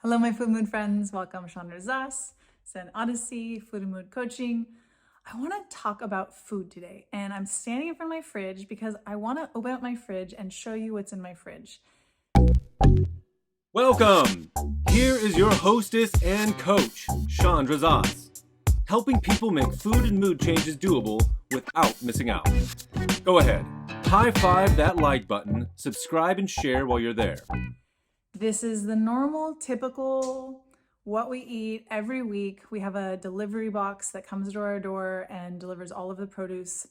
Hello, my food mood friends. Welcome, Chandra Zas, Zen Odyssey, Food and Mood Coaching. I want to talk about food today, and I'm standing in front of my fridge because I want to open up my fridge and show you what's in my fridge. Welcome! Here is your hostess and coach, Chandra Zas, helping people make food and mood changes doable without missing out. Go ahead, high five that like button, subscribe and share while you're there. This is the normal, typical, what we eat every week. We have a delivery box that comes to our door and delivers all of the produce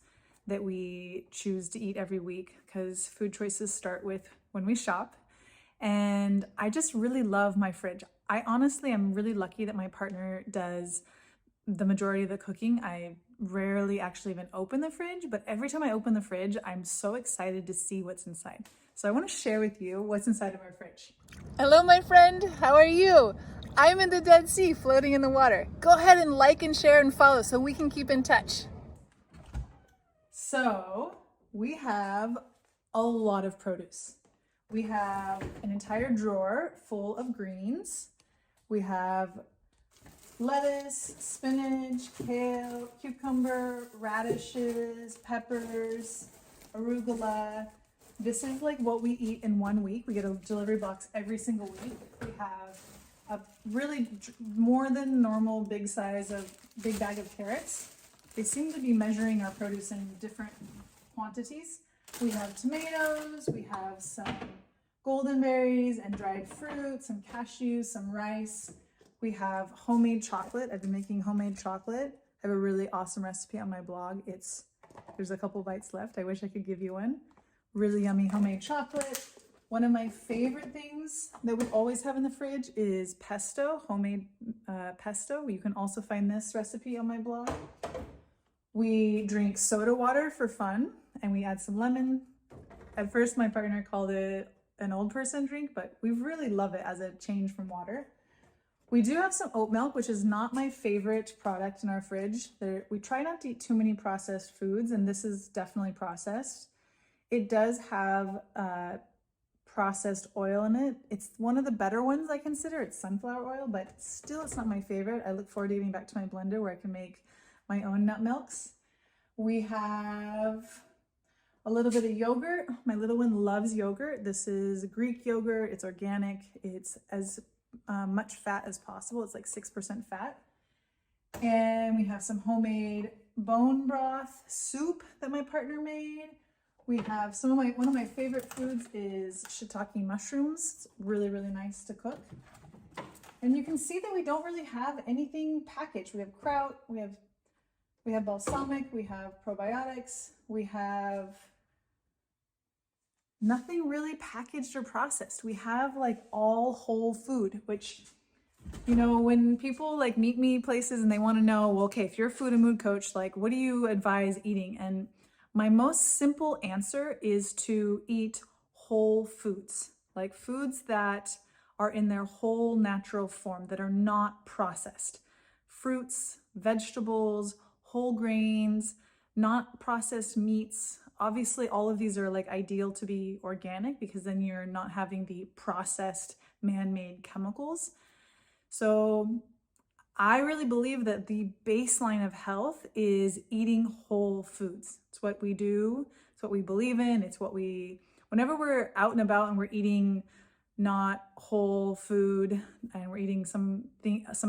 that we choose to eat every week because food choices start with when we shop. And I just really love my fridge. I honestly am really lucky that my partner does the majority of the cooking. I rarely actually even open the fridge, but every time I open the fridge, I'm so excited to see what's inside. So I want to share with you what's inside of our fridge. Hello, my friend. How are you? I'm in the Dead Sea, floating in the water. Go ahead and like and share and follow so we can keep in touch. So we have a lot of produce. We have an entire drawer full of greens. We have lettuce, spinach, kale, cucumber, radishes, peppers, arugula. This is like what we eat in 1 week. We get a delivery box every single week. We have a really more than normal big bag of carrots. They seem to be measuring our produce in different quantities. We have tomatoes, we have some golden berries and dried fruit, some cashews, some rice. We have homemade chocolate. I've been making homemade chocolate. I have a really awesome recipe on my blog. There's a couple bites left. I wish I could give you one. Really yummy homemade chocolate. One of my favorite things that we always have in the fridge is pesto, homemade pesto. You can also find this recipe on my blog. We drink soda water for fun, and we add some lemon. At first, my partner called it an old person drink, but we really love it as a change from water. We do have some oat milk, which is not my favorite product in our fridge. We try not to eat too many processed foods, and this is definitely processed. It does have processed oil in it. It's one of the better ones I consider. It's sunflower oil, but still it's not my favorite. I look forward to getting back to my blender where I can make my own nut milks. We have a little bit of yogurt. My little one loves yogurt. This is Greek yogurt. It's organic. It's as much fat as possible. It's like 6% fat. And we have some homemade bone broth soup that my partner made. We have one of my favorite foods is shiitake mushrooms. It's really, really nice to cook. And you can see that we don't really have anything packaged. We have kraut, we have balsamic, we have probiotics, we have nothing really packaged or processed. We have like all whole food, which, you know, when people like meet me places and they want to know, well, okay, if you're a food and mood coach, like what do you advise eating? And my most simple answer is to eat whole foods, like foods that are in their whole natural form, that are not processed. Fruits, vegetables, whole grains, not processed meats. Obviously, all of these are like ideal to be organic because then you're not having the processed man-made chemicals. So I really believe that the baseline of health is eating whole foods. It's what we do. It's what we believe in. It's what whenever we're out and about and we're eating not whole food and we're eating some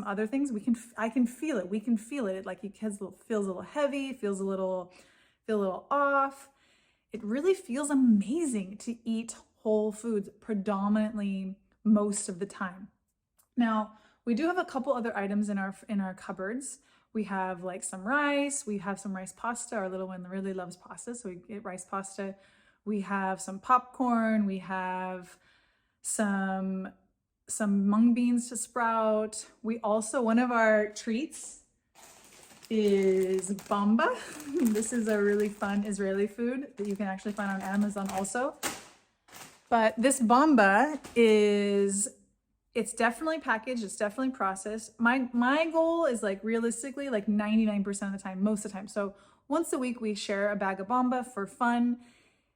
other things, I can feel it. We can feel it. Like it feels a little heavy, feel a little off. It really feels amazing to eat whole foods predominantly most of the time. Now, we do have a couple other items in our cupboards. We have like some rice. We have some rice pasta. Our little one really loves pasta, so we get rice pasta. We have some popcorn. We have some mung beans to sprout. We also, one of our treats is bamba. This is a really fun Israeli food that you can actually find on Amazon also. But this bamba it's definitely packaged, it's definitely processed. My goal is like realistically like 99% of the time, most of the time. So once a week we share a bag of bamba for fun.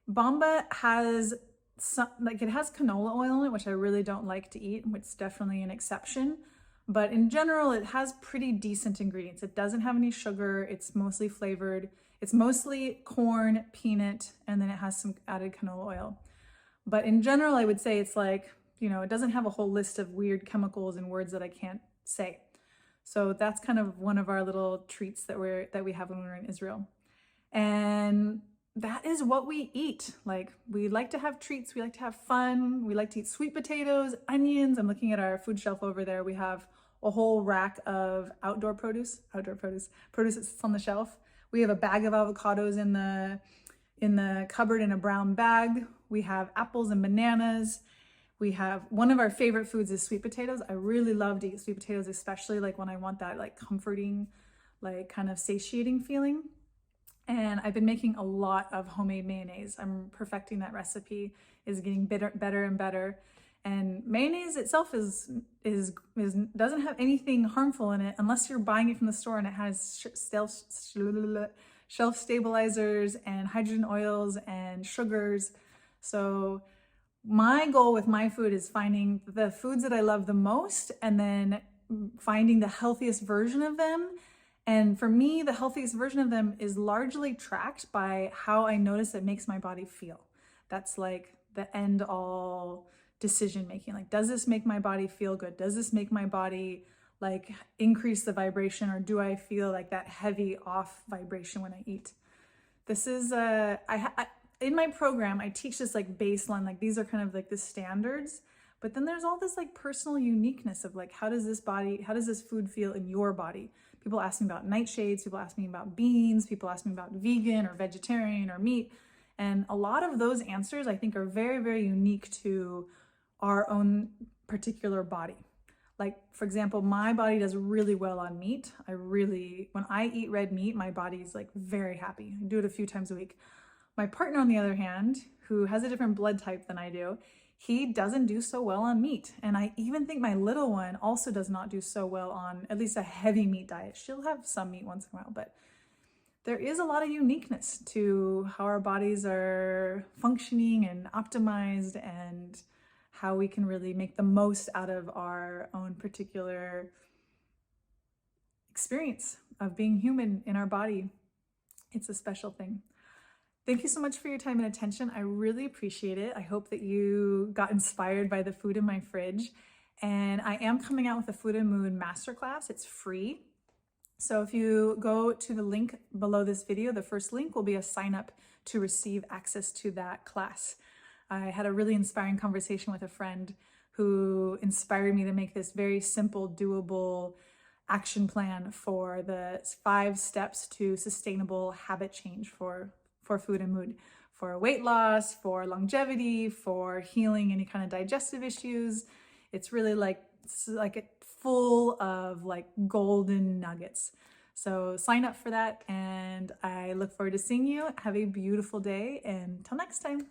Bamba has like it has canola oil in it, which I really don't like to eat, which is definitely an exception. But in general, it has pretty decent ingredients. It doesn't have any sugar. It's mostly flavored. It's mostly corn, peanut, and then it has some added canola oil. But in general, I would say it's like, you know, it doesn't have a whole list of weird chemicals and words that I can't say. So that's kind of one of our little treats that we have when we're in Israel. And that is what we eat. Like, we like to have treats, we like to have fun, we like to eat sweet potatoes, onions. I'm looking at our food shelf over there. We have a whole rack of outdoor produce that sits on the shelf. We have a bag of avocados in the cupboard in a brown bag. We have apples and bananas. We have, one of our favorite foods is sweet potatoes. I really love to eat sweet potatoes, especially like when I want that like comforting, like kind of satiating feeling. And I've been making a lot of homemade mayonnaise. I'm perfecting that recipe. Is getting better and better. And mayonnaise itself doesn't have anything harmful in it unless you're buying it from the store and it has shelf stabilizers and hydrogen oils and sugars. So my goal with my food is finding the foods that I love the most and then finding the healthiest version of them. And for me, the healthiest version of them is largely tracked by how I notice it makes my body feel. That's like the end all decision making. Like, does this make my body feel good? Does this make my body like increase the vibration, or do I feel like that heavy off vibration when I eat? This is in my program, I teach this like baseline, like these are kind of like the standards, but then there's all this like personal uniqueness of like, how does this food feel in your body? People ask me about nightshades, people ask me about beans, people ask me about vegan or vegetarian or meat. And a lot of those answers I think are very, very unique to our own particular body. Like, for example, my body does really well on meat. When I eat red meat, my body's like very happy. I do it a few times a week. My partner, on the other hand, who has a different blood type than I do, he doesn't do so well on meat. And I even think my little one also does not do so well on at least a heavy meat diet. She'll have some meat once in a while, but there is a lot of uniqueness to how our bodies are functioning and optimized, and how we can really make the most out of our own particular experience of being human in our body. It's a special thing. Thank you so much for your time and attention. I really appreciate it. I hope that you got inspired by the food in my fridge. And I am coming out with a Food and Mood Masterclass. It's free. So if you go to the link below this video, the first link will be a sign up to receive access to that class. I had a really inspiring conversation with a friend who inspired me to make this very simple, doable action plan for the 5 steps to sustainable habit change for food and mood, for weight loss, for longevity, for healing any kind of digestive issues. It's really like full of like golden nuggets. So sign up for that, and I look forward to seeing you. Have a beautiful day, and until next time.